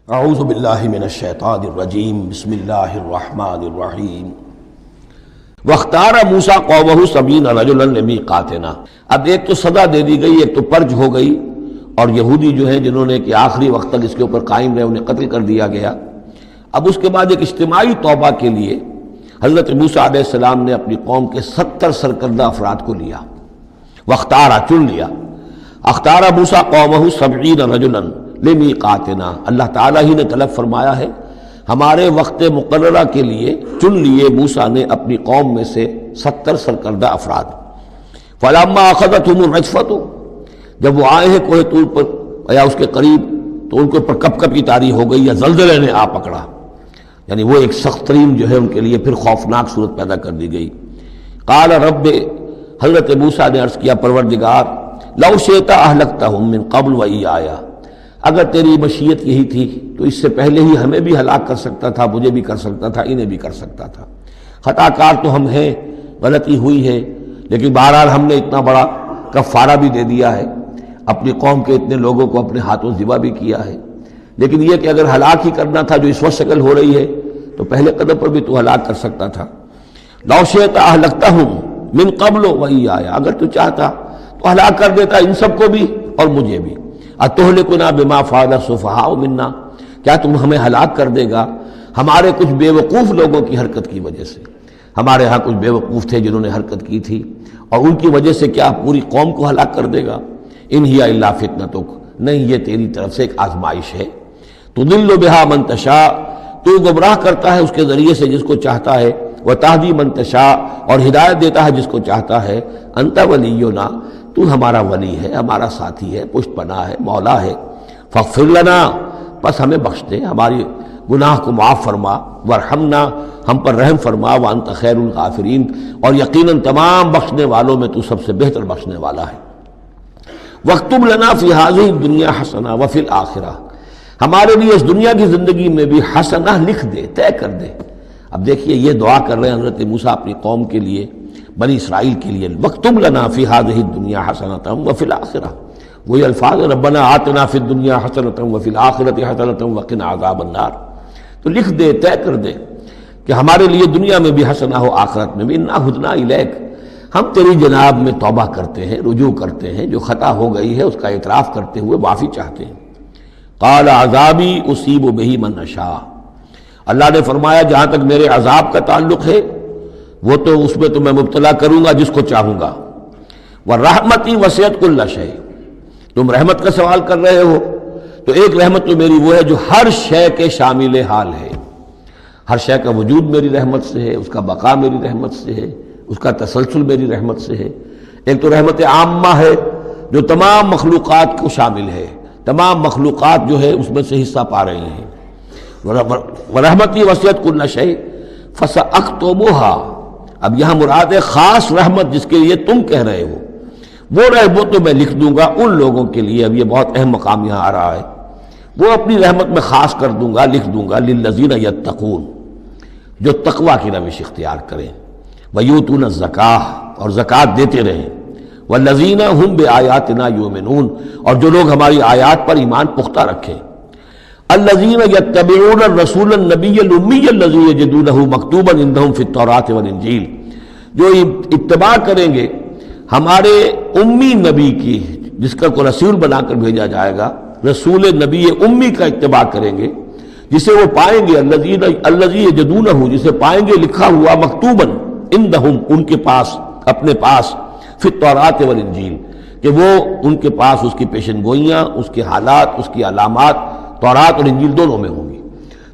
اعوذ باللہ من الشیطان الرجیم بسم اللہ الرحمن الرحیم واختار موسیٰ قومہ 70 رجلا لمیقاتنا۔ اب ایک تو سزا دے دی گئی، ایک تو پرج ہو گئی، اور یہودی جو ہیں جنہوں نے کہ آخری وقت تک اس کے اوپر قائم رہے انہیں قتل کر دیا گیا۔ اب اس کے بعد ایک اجتماعی توبہ کے لیے حضرت موسیٰ علیہ السلام نے اپنی قوم کے 70 سرکردہ افراد کو لیا، واختارا چن لیا۔ اختار موسیٰ قومہ 70 رجلا لمیقاتنا، اللہ تعالیٰ ہی نے طلب فرمایا ہے، ہمارے وقت مقررہ کے لیے چن لیے موسیٰ نے اپنی قوم میں سے 70 سرکردہ افراد۔ فلما اخذتهم الرجفۃ، جب وہ آئے ہیں کوہ طور پر یا اس کے قریب، تو ان کے اوپر کپ کپی طاری ہو گئی یا زلزلے نے آ پکڑا، یعنی وہ ایک سخت ترین جو ہے ان کے لیے پھر خوفناک صورت پیدا کر دی گئی۔ قال رب، حضرت موسیٰ نے عرض کیا پروردگار، لو شئت اہلکتہم من قبل وایایا، اگر تیری مشیت یہی تھی تو اس سے پہلے ہی ہمیں بھی ہلاک کر سکتا تھا، مجھے بھی کر سکتا تھا، انہیں بھی کر سکتا تھا۔ خطا کار تو ہم ہیں، غلطی ہوئی ہے، لیکن بہرحال ہم نے اتنا بڑا کفارہ بھی دے دیا ہے، اپنی قوم کے اتنے لوگوں کو اپنے ہاتھوں ذبح بھی کیا ہے، لیکن یہ کہ اگر ہلاک ہی کرنا تھا جو اس وقت شکل ہو رہی ہے تو پہلے قدم پر بھی تو ہلاک کر سکتا تھا۔ لو شئت اہلکتہم من قبل وایایا، اگر تو چاہتا تو ہلاک کر دیتا ان سب کو بھی اور مجھے بھی۔ اتہلکنا بما فعل السفہاء منا، کیا تم ہمیں ہلاک کر دے گا ہمارے کچھ بے وقوف لوگوں کی حرکت کی وجہ سے؟ ہمارے ہاں کچھ بے وقوف تھے جنہوں نے حرکت کی تھی، اور ان کی وجہ سے کیا پوری قوم کو ہلاک کر دے گا؟ ان ہی الا فتنتک، نہیں یہ تیری طرف سے ایک آزمائش ہے۔ تضل بہا من تشاء، تو گمراہ کرتا ہے اس کے ذریعے سے جس کو چاہتا ہے، وتہدی من تشاء، اور ہدایت دیتا ہے جس کو چاہتا ہے۔ انت ولینا، تو ہمارا ولی ہے، ہمارا ساتھی ہے، پشت پناہ ہے، مولا ہے۔ فاغفر لنا، بس ہمیں بخش دے، ہماری گناہ کو معاف فرما، ورحمنا، ہم پر رحم فرما، وانت خیر الغافرین، اور یقیناً تمام بخشنے والوں میں تو سب سے بہتر بخشنے والا ہے۔ واکتب لنا فی ہذہ الدنیا حسنہ وفی الآخرہ، ہمارے لیے اس دنیا کی زندگی میں بھی حسنہ لکھ دے، طے کر دے۔ اب دیکھیے یہ دعا کر رہے ہیں حضرت موسیٰ اپنی قوم کے لیے، بنی اسرائیل کے لیے، واکتب لنا فی ہذہ الدنیا حسنۃ وفی الآخرہ، وہی الفاظ، ربنا آتنا فی الدنیا حسنۃ وفی الآخرۃ حسنۃ وقنا عذاب النار۔ تو لکھ دے، طے کر دے کہ ہمارے لیے دنیا میں بھی حسنہ ہو، آخرت میں بھی۔ انا ہدنا الیک، ہم تیری جناب میں توبہ کرتے ہیں، رجوع کرتے ہیں، جو خطا ہو گئی ہے اس کا اعتراف کرتے ہوئے معافی چاہتے ہیں۔ قال عذابی اصیب بہ من اشاء، اللہ نے فرمایا جہاں تک میرے عذاب کا تعلق ہے وہ تو اس میں تو میں مبتلا کروں گا جس کو چاہوں گا۔ ورحمتی وسعت کل شیء، تم رحمت کا سوال کر رہے ہو تو ایک رحمت تو میری وہ ہے جو ہر شے کے شامل حال ہے، ہر شے کا وجود میری رحمت سے ہے، اس کا بقا میری رحمت سے ہے، اس کا تسلسل میری رحمت سے ہے۔ ایک تو رحمت عامہ ہے جو تمام مخلوقات کو شامل ہے، تمام مخلوقات جو ہے اس میں سے حصہ پا رہے ہیں۔ ورحمتی وسعت کل شیء فساکتبھا، اب یہاں مراد ہے خاص رحمت جس کے لیے تم کہہ رہے ہو، وہ رحمت تو میں لکھ دوں گا ان لوگوں کے لیے۔ اب یہ بہت اہم مقام یہاں آ رہا ہے، وہ اپنی رحمت میں خاص کر دوں گا، لکھ دوں گا، للذین یتقون، جو تقوی کی روش اختیار کریں، ویؤتون الزکاۃ، اور زکوٰۃ دیتے رہیں، والذین ھم بآیاتنا یؤمنون، اور جو لوگ ہماری آیات پر ایمان پختہ رکھیں۔ الذین یتبعون الرسول النبی الامی الذی یجدونہ مکتوبا عندہم فی التوراۃ والانجیل، جو اتباع کریں گے ہمارے امی نبی کی، جس کا کو رسول بنا کر بھیجا جائے گا، رسول نبی امی کا اتباع کریں گے، جسے وہ پائیں گے، الذی یجدونہ، جسے پائیں گے لکھا ہوا، مکتوبا عندہم، ان کے پاس، اپنے پاس، فی التوراۃ والانجیل، کہ وہ ان کے پاس اس کی پیشن گوئیاں، اس کے حالات، اس کی علامات تورات اور انجیل دونوں میں ہوں گی۔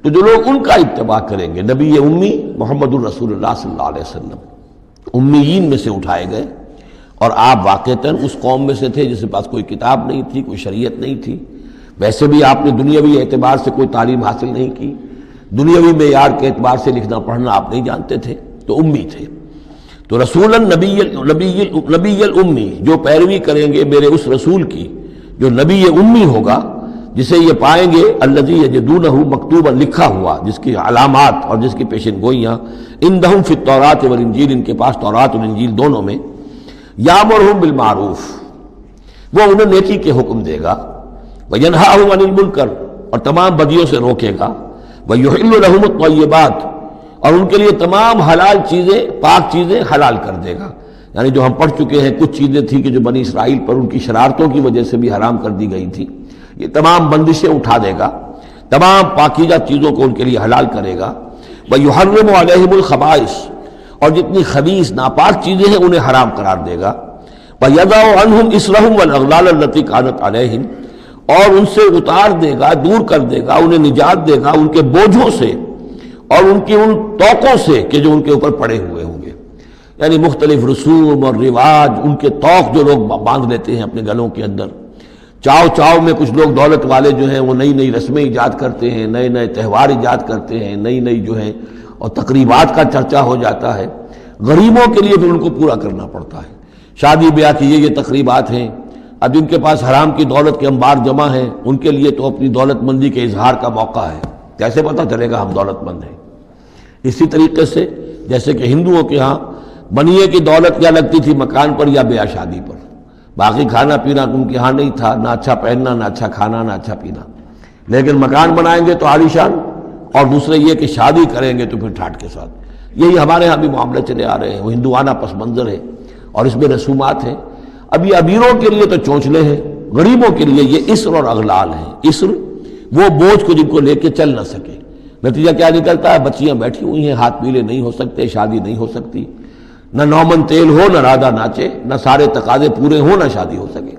تو جو لوگ ان کا اتباع کریں گے، نبی امی محمد الرسول اللہ صلی اللہ علیہ وسلم امیین میں سے اٹھائے گئے، اور آپ واقعتاً اس قوم میں سے تھے جس کے پاس کوئی کتاب نہیں تھی، کوئی شریعت نہیں تھی، ویسے بھی آپ نے دنیاوی اعتبار سے کوئی تعلیم حاصل نہیں کی، دنیاوی معیار کے اعتبار سے لکھنا پڑھنا آپ نہیں جانتے تھے، تو امی تھے۔ تو رسول نبی الامی، جو پیروی کریں گے میرے اس رسول کی جو نبی امی ہوگا، جسے یہ پائیں گے الذی یجدونہ مکتوبا، لکھا ہوا، جس کی علامات اور جس کی پیشن گوئیاں، عندہم فی التوراۃ والانجیل، ان کے پاس تورات اور انجیل دونوں میں، یامرہم بالمعروف، وہ انہیں نیکی کے حکم دے گا، وینہاہم عن المنکر، اور تمام بدیوں سے روکے گا، وَيُحِلُّ لَهُمُ الطَّيِّبَاتِ، اور ان کے لیے تمام حلال چیزیں، پاک چیزیں حلال کر دے گا۔ یعنی جو ہم پڑھ چکے ہیں کچھ چیزیں تھیں کہ جو بنی اسرائیل پر ان کی شرارتوں کی وجہ سے بھی حرام کر دی گئی تھی، یہ تمام بندشیں اٹھا دے گا، تمام پاکیزہ چیزوں کو ان کے لیے حلال کرے گا۔ وَيُحَرِّمُ عَلَيْهِمُ الْخَبَائِثَ، اور جتنی خبیث ناپاک چیزیں ہیں انہیں حرام قرار دے گا۔ وَيَضَعُ عَنْهُمْ إِصْرَهُمْ وَالْأَغْلَالَ الَّتِي كَانَتْ عَلَيْهِمْ، اور ان سے اتار دے گا، دور کر دے گا، انہیں نجات دے گا ان کے بوجھوں سے اور ان کی ان توقوں سے کہ جو ان کے اوپر پڑے ہوئے ہوں گے۔ یعنی مختلف رسوم اور رواج، ان کے توق جو لوگ باندھ لیتے ہیں اپنے گلوں کے اندر، چاؤ چاؤ میں کچھ لوگ دولت والے جو ہیں وہ نئی نئی رسمیں ایجاد کرتے ہیں، نئے نئے تہوار ایجاد کرتے ہیں، نئی نئی جو ہیں اور تقریبات کا چرچا ہو جاتا ہے۔ غریبوں کے لیے پھر ان کو پورا کرنا پڑتا ہے۔ شادی بیاہ کی یہ تقریبات ہیں، اب جن کے پاس حرام کی دولت کے انبار جمع ہیں ان کے لیے تو اپنی دولت مندی کے اظہار کا موقع ہے، کیسے پتہ چلے گا ہم دولت مند ہیں؟ اسی طریقے سے جیسے کہ ہندوؤں کے ہاں بنیے کی دولت کیا لگتی تھی مکان پر یا بیاہ شادی پر، باقی کھانا پینا ان کے ہاں نہیں تھا، نہ اچھا پہننا، نہ اچھا کھانا، نہ اچھا پینا، لیکن مکان بنائیں گے تو عالیشان، اور دوسرے یہ کہ شادی کریں گے تو پھر ٹھاٹ کے ساتھ۔ یہی ہمارے ہاں بھی معاملے چلے آ رہے ہیں، وہ ہندوانہ پس منظر ہے اور اس میں رسومات ہیں۔ اب یہ امیروں کے لیے تو چونچلے ہیں، غریبوں کے لیے یہ اسر اور اغلال ہیں۔ اسر وہ بوجھ کو جن کو لے کے چل نہ سکے، نتیجہ کیا نکلتا ہے؟ بچیاں بیٹھی ہوئی ہیں، ہاتھ پیلے نہیں ہو سکتے، شادی نہیں ہو سکتی، نہ نومن تیل ہو، نہ رادہ ناچے، نہ سارے تقاضے پورے ہوں، نہ شادی ہو سکے۔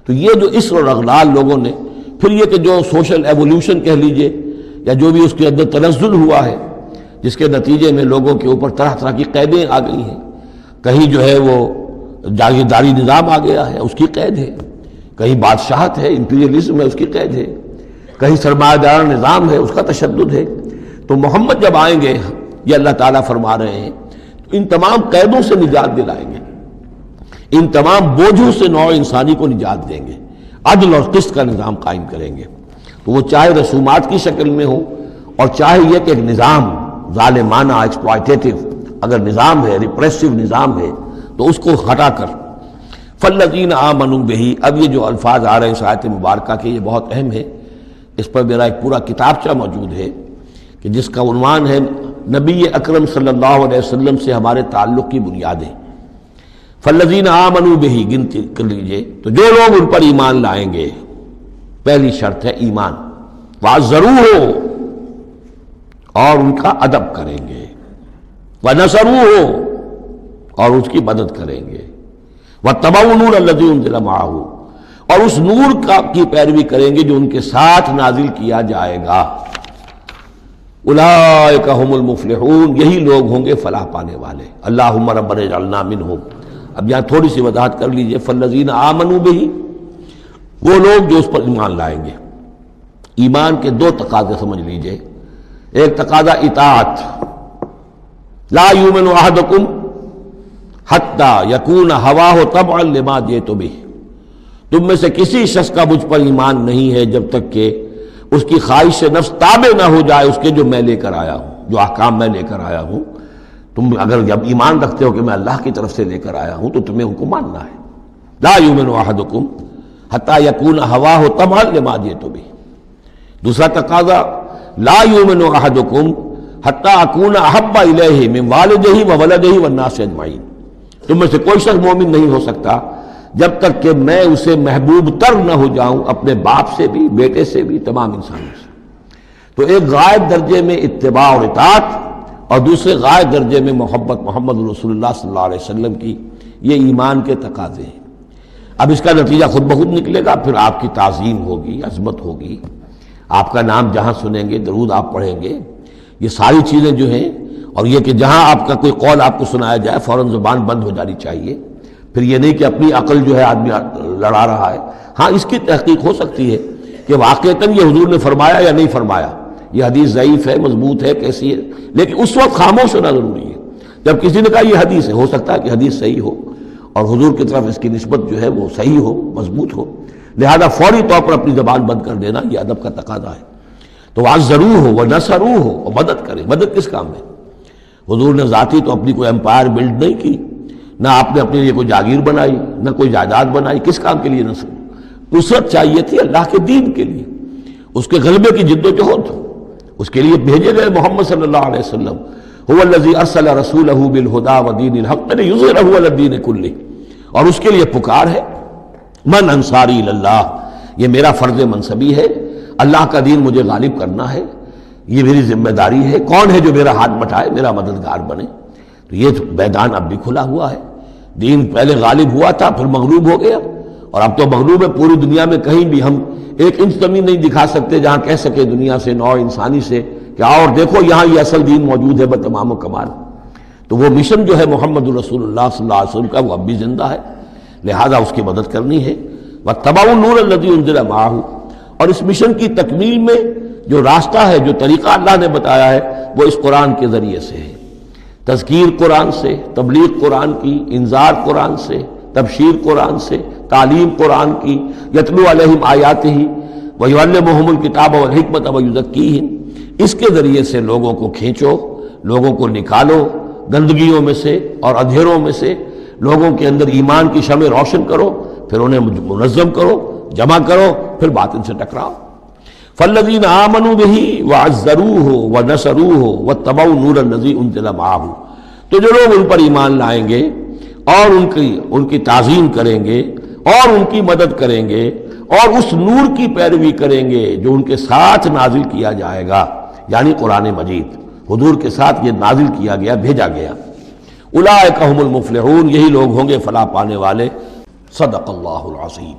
تو یہ جو اسر اور اغلال لوگوں نے، پھر یہ کہ جو سوشل ایولیوشن کہہ لیجئے یا جو بھی اس کے اندر تنزل ہوا ہے، جس کے نتیجے میں لوگوں کے اوپر طرح طرح کی قیدیں آ گئی ہیں، کہیں جو ہے وہ جاگیرداری نظام آ گیا ہے اس کی قید ہے، کہیں بادشاہت ہے، امپیریلزم ہے اس کی قید ہے، کہیں سرمایہ دار نظام ہے اس کا تشدد ہے۔ تو محمد جب آئیں گے، یہ اللہ تعالیٰ فرما رہے ہیں، تو ان تمام قیدوں سے نجات دلائیں گے، ان تمام بوجھوں سے نوع انسانی کو نجات دیں گے، عدل اور قسط کا نظام قائم کریں گے۔ تو وہ چاہے رسومات کی شکل میں ہو اور چاہے یہ کہ ایک نظام ظالمانہ ایکسپلائٹیٹو اگر نظام ہے، ریپریسو نظام ہے، تو اس کو ہٹا کر فالذین آمنوا بہ۔ اب یہ جو الفاظ آ رہے ہیں اس آیت مبارکہ کے، یہ بہت اہم ہے، اس پر میرا ایک پورا کتابچہ موجود ہے کہ جس کا عنوان ہے نبی اکرم صلی اللہ علیہ وسلم سے ہمارے تعلق کی بنیادیں۔ فالذین آمنوا بہ، گنتی کر لیجئے، تو جو لوگ ان پر ایمان لائیں گے، پہلی شرط ہے ایمان، وعزروہ، اور ان کا ادب کریں گے، ونصروہ، اور اس کی مدد کریں گے، واتبعوا النور الذی انزل معہ، اور اس نور کی پیروی کریں گے جو ان کے ساتھ نازل کیا جائے گا۔ اولئک ھم المفلحون، یہی لوگ ہوں گے فلاح پانے والے۔ اللہم ربنا اجعلنا منہم۔ اب یہاں تھوڑی سی وضاحت کر لیجئے، فالذین آمنوا بہ، وہ لوگ جو اس پر ایمان لائیں گے۔ ایمان کے دو تقاضے سمجھ لیجئے، ایک تقاضا اطاعت، لا یؤمن احدکم حتی یکون ہواہ تبعا لما جئت بہ، تم میں سے کسی شخص کا مجھ پر ایمان نہیں ہے جب تک کہ اس کی خواہش نفس تابع نہ ہو جائے اس کے جو میں لے کر آیا ہوں، جو احکام میں لے کر آیا ہوں۔ تم اگر جب ایمان رکھتے ہو کہ میں اللہ کی طرف سے لے کر آیا ہوں تو تمہیں ان کو ماننا ہے۔ لا یؤمن احدکم حتی یکون ہواہ تبعا لما جئت بہ۔ دوسرا تقاضا، لا یؤمن احدکم حتی اکون احب الیہ من والدہ وولدہ والناس اجمعین، تم میں سے کوئی شخص مومن نہیں ہو سکتا جب تک کہ میں اسے محبوب تر نہ ہو جاؤں، اپنے باپ سے بھی، بیٹے سے بھی، تمام انسانوں سے۔ تو ایک غائب درجے میں اتباع اور اطاعت، اور دوسرے غائب درجے میں محبت محمد رسول اللہ صلی اللہ علیہ وسلم کی، یہ ایمان کے تقاضے ہیں۔ اب اس کا نتیجہ خود بخود نکلے گا، پھر آپ کی تعظیم ہوگی، عظمت ہوگی، آپ کا نام جہاں سنیں گے درود آپ پڑھیں گے، یہ ساری چیزیں جو ہیں، اور یہ کہ جہاں آپ کا کوئی قول آپ کو سنایا جائے فوراً زبان بند ہو جانی چاہیے۔ پھر یہ نہیں کہ اپنی عقل جو ہے آدمی لڑا رہا ہے، ہاں اس کی تحقیق ہو سکتی ہے کہ واقعتاً یہ حضور نے فرمایا یا نہیں فرمایا، یہ حدیث ضعیف ہے، مضبوط ہے، کیسی ہے، لیکن اس وقت خاموش ہونا ضروری ہے۔ جب کسی نے کہا یہ حدیث ہے، ہو سکتا ہے کہ حدیث صحیح ہو اور حضور کی طرف اس کی نسبت جو ہے وہ صحیح ہو، مضبوط ہو، لہذا فوری طور پر اپنی زبان بند کر دینا یہ ادب کا تقاضا ہے۔ تو عزروہ ہو ونصروہ ہو، اور مدد کریں۔ مدد کس کام میں؟ حضور نے ذاتی تو اپنی کوئی امپائر بلڈ نہیں کی، نہ آپ نے اپنے لیے کوئی جاگیر بنائی، نہ کوئی جائیداد بنائی، کس کام کے لیے نصرت چاہیے تھی؟ اللہ کے دین کے لیے۔ اس کے غلبے کی جد و جہد، اس کے لیے بھیجے گئے محمد صلی اللہ علیہ وسلم، هو الذی ارسل رسولہ بالہدی ودین الحق لیظہرہ علی الدین کلہ، اور اس کے لیے پکار ہے من انصاری اللہ، یہ میرا فرض منصبی ہے، اللہ کا دین مجھے غالب کرنا ہے، یہ میری ذمہ داری ہے، کون ہے جو میرا ہاتھ بٹائے، میرا مددگار بنے؟ تو یہ میدان اب بھی کھلا ہوا ہے، دین پہلے غالب ہوا تھا پھر مغلوب ہو گیا، اور اب تو مغلوب ہے پوری دنیا میں، کہیں بھی ہم ایک انچ زمین نہیں دکھا سکتے جہاں کہہ سکے دنیا سے، نوع انسانی سے کہ آؤ اور دیکھو یہاں یہ اصل دین موجود ہے بتمام و کمال۔ تو وہ مشن جو ہے محمد رسول اللہ صلی اللہ علیہ وسلم کا، وہ اب بھی زندہ ہے، لہذا اس کی مدد کرنی ہے۔ وَاتَّبَعُوا النُّورَ الَّذِي أُنزِلَ مَعَهُ، اور اس مشن کی تکمیل میں جو راستہ ہے، جو طریقہ اللہ نے بتایا ہے، وہ اس قرآن کے ذریعے سے ہے، تذکیر قرآن سے، تبلیغ قرآن کی، انذار قرآن سے، تبشیر قرآن سے، تعلیم قرآن کی، یتلو علیہم آیاتہ ویعلمہم الکتاب والحکمۃ ویزکیہم، اس کے ذریعے سے لوگوں کو کھینچو، لوگوں کو نکالو گندگیوں میں سے اور اندھیروں میں سے، لوگوں کے اندر ایمان کی شمع روشن کرو، پھر انہیں منظم کرو، جمع کرو، پھر باطل سے ٹکراؤ۔ فالذین آمنوا بہ وعزروہ ونصروہ واتبعوا النور الذی انزل معہ، تو جو لوگ ان پر ایمان لائیں گے اور ان کی تعظیم کریں گے اور ان کی مدد کریں گے اور اس نور کی پیروی کریں گے جو ان کے ساتھ نازل کیا جائے گا، یعنی قرآن مجید حضور کے ساتھ یہ نازل کیا گیا، بھیجا گیا، اولئک ھم المفلحون، یہی لوگ ہوں گے فلاح پانے والے۔ صدق اللہ العظیم۔